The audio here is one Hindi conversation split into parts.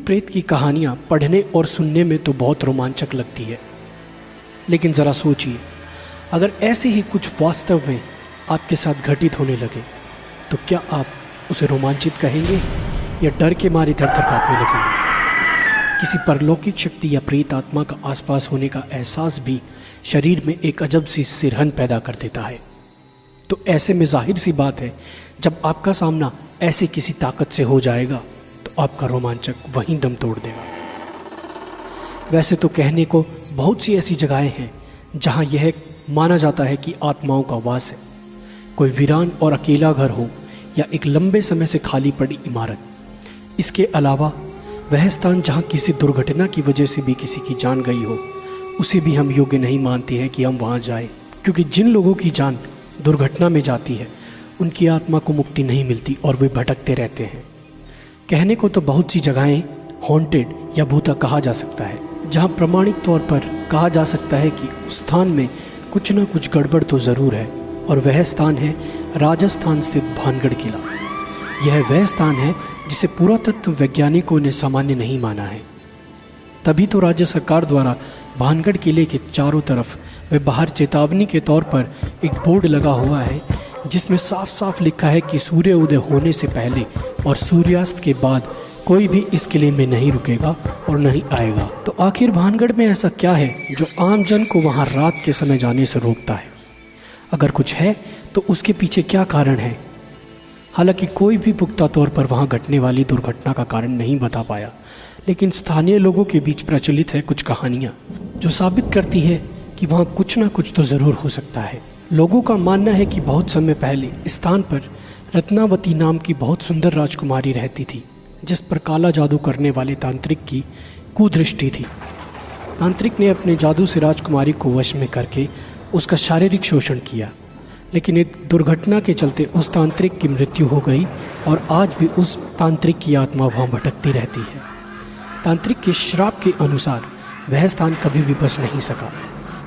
प्रेत की कहानियाँ पढ़ने और सुनने में तो बहुत रोमांचक लगती है, लेकिन ज़रा सोचिए, अगर ऐसे ही कुछ वास्तव में आपके साथ घटित होने लगे तो क्या आप उसे रोमांचित कहेंगे या डर के मारे थर-थर कांपने लगेंगे? किसी परलौकिक शक्ति या प्रेत आत्मा का आसपास होने का एहसास भी शरीर में एक अजब सी सिरहन पैदा कर देता है। तो ऐसे में जाहिर सी बात है, जब आपका सामना ऐसे किसी ताकत से हो जाएगा तो आपका रोमांचक वहीं दम तोड़ देगा। वैसे तो कहने को बहुत सी ऐसी जगहें हैं जहां यह माना जाता है कि आत्माओं का वास है। कोई वीरान और अकेला घर हो या एक लंबे समय से खाली पड़ी इमारत। इसके अलावा वह स्थान जहां किसी दुर्घटना की वजह से भी किसी की जान गई हो, उसे भी हम योग्य नहीं मानते हैं कि हम वहां जाएं, क्योंकि जिन लोगों की जान दुर्घटना में जाती है उनकी आत्मा को मुक्ति नहीं मिलती और वे भटकते रहते हैं। कहने को तो बहुत सी जगहें हॉन्टेड या भूता कहा जा सकता है, जहां प्रमाणिक तौर पर कहा जा सकता है कि उस स्थान में कुछ न कुछ गड़बड़ तो ज़रूर है, और वह स्थान है राजस्थान स्थित भानगढ़ किला। यह वह स्थान है जिसे पुरातत्व वैज्ञानिकों ने सामान्य नहीं माना है। तभी तो राज्य सरकार द्वारा भानगढ़ किले के चारों तरफ व बाहर चेतावनी के तौर पर एक बोर्ड लगा हुआ है, जिसमें साफ साफ लिखा है कि सूर्य उदय होने से पहले और सूर्यास्त के बाद कोई भी इस किले में नहीं रुकेगा और नहीं आएगा। तो आखिर भानगढ़ में ऐसा क्या है जो आम जन को वहां रात के समय जाने से रोकता है? अगर कुछ है तो उसके पीछे क्या कारण है? हालांकि कोई भी पुख्ता तौर पर वहां घटने वाली दुर्घटना का कारण नहीं बता पाया, लेकिन स्थानीय लोगों के बीच प्रचलित है कुछ कहानियां जो साबित करती है कि वहां कुछ ना कुछ तो ज़रूर हो सकता है। लोगों का मानना है कि बहुत समय पहले इस स्थान पर रत्नावती नाम की बहुत सुंदर राजकुमारी रहती थी, जिस पर काला जादू करने वाले तांत्रिक की कुदृष्टि थी। तांत्रिक ने अपने जादू से राजकुमारी को वश में करके उसका शारीरिक शोषण किया, लेकिन एक दुर्घटना के चलते उस तांत्रिक की मृत्यु हो गई और आज भी उस तांत्रिक की आत्मा वहाँ भटकती रहती है। तांत्रिक के श्राप के अनुसार वह स्थान कभी भी बच नहीं सका।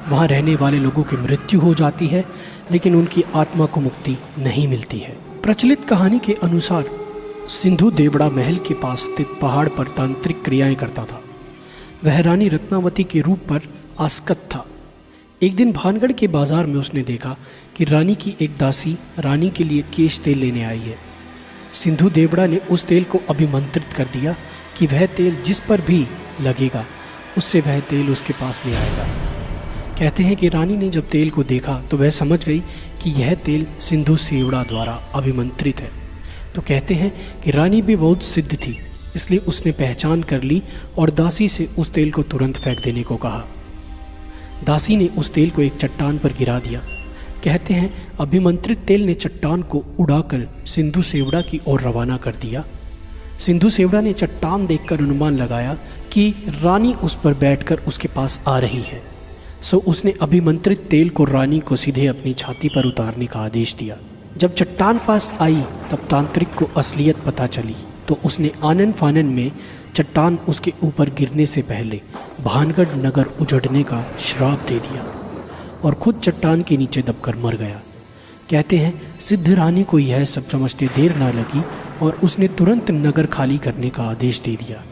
वहाँ रहने वाले लोगों की मृत्यु हो जाती है, लेकिन उनकी आत्मा को मुक्ति नहीं मिलती है। प्रचलित कहानी के अनुसार सिंधु देवड़ा महल के पास स्थित पहाड़ पर तांत्रिक क्रियाएं करता था। वह रानी रत्नावती के रूप पर आसक्त था। एक दिन भानगढ़ के बाजार में उसने देखा कि रानी की एक दासी रानी के लिए केश तेल लेने आई है। सिंधु देवड़ा ने उस तेल को अभिमंत्रित कर दिया कि वह तेल जिस पर भी लगेगा उससे वह तेल उसके पास ले आएगा। कहते हैं कि रानी ने जब तेल को देखा तो वह समझ गई कि यह तेल सिंधु देवड़ा द्वारा अभिमंत्रित है। तो कहते हैं कि रानी भी बहुत सिद्ध थी, इसलिए उसने पहचान कर ली और दासी से उस तेल को तुरंत फेंक देने को कहा। दासी ने उस तेल को एक चट्टान पर गिरा दिया। कहते हैं अभिमंत्रित तेल ने चट्टान को उड़ाकर सिंधु देवड़ा की ओर रवाना कर दिया। सिंधु देवड़ा ने चट्टान देखकर अनुमान लगाया कि रानी उस पर बैठकर उसके पास आ रही है, सो उसने अभिमंत्रित तेल को रानी को सीधे अपनी छाती पर उतारने का आदेश दिया। जब चट्टान पास आई तब तांत्रिक को असलियत पता चली, तो उसने आनन फानन में चट्टान उसके ऊपर गिरने से पहले भानगढ़ नगर उजड़ने का श्राप दे दिया और खुद चट्टान के नीचे दबकर मर गया। कहते हैं सिद्ध रानी को यह सब समझते देर ना लगी और उसने तुरंत नगर खाली करने का आदेश दे दिया।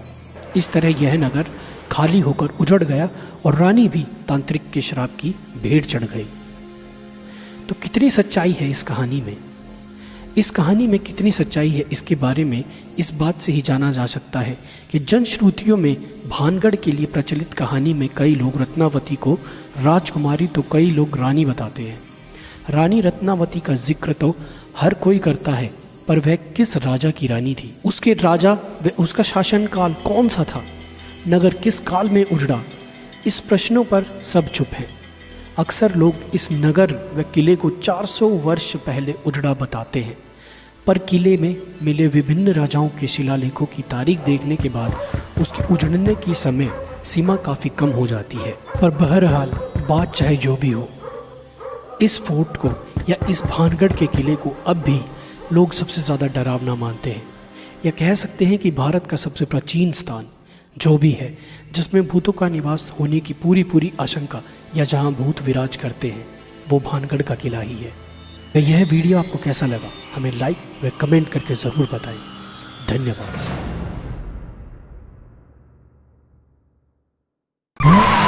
इस तरह यह नगर खाली होकर उजड़ गया और रानी भी तांत्रिक के श्राप की भेंट चढ़ गई। तो कितनी सच्चाई है इस कहानी में? इस कहानी में कितनी सच्चाई है इसके बारे में इस बात से ही जाना जा सकता है कि जनश्रुतियों में भानगढ़ के लिए प्रचलित कहानी में कई लोग रत्नावती को राजकुमारी तो कई लोग रानी बताते हैं। रानी रत्नावती का जिक्र तो हर कोई करता है, पर वह किस राजा की रानी थी? उसके राजा व उसका शासनकाल कौन सा था? नगर किस काल में उजड़ा? इस प्रश्नों पर सब चुप हैं। अक्सर लोग इस नगर व किले को 400 वर्ष पहले उजड़ा बताते हैं, पर किले में मिले विभिन्न राजाओं के शिलालेखों की तारीख देखने के बाद उसके उजड़ने की समय सीमा काफ़ी कम हो जाती है। पर बहरहाल बात चाहे जो भी हो, इस फोर्ट को या इस भानगढ़ के किले को अब भी लोग सबसे ज़्यादा डरावना मानते हैं, या कह सकते हैं कि भारत का सबसे प्राचीन स्थान जो भी है जिसमें भूतों का निवास होने की पूरी आशंका या जहां भूत विराज करते हैं, वो भानगढ़ का किला ही है। यह वीडियो आपको कैसा लगा हमें लाइक व कमेंट करके ज़रूर बताएं। धन्यवाद। है।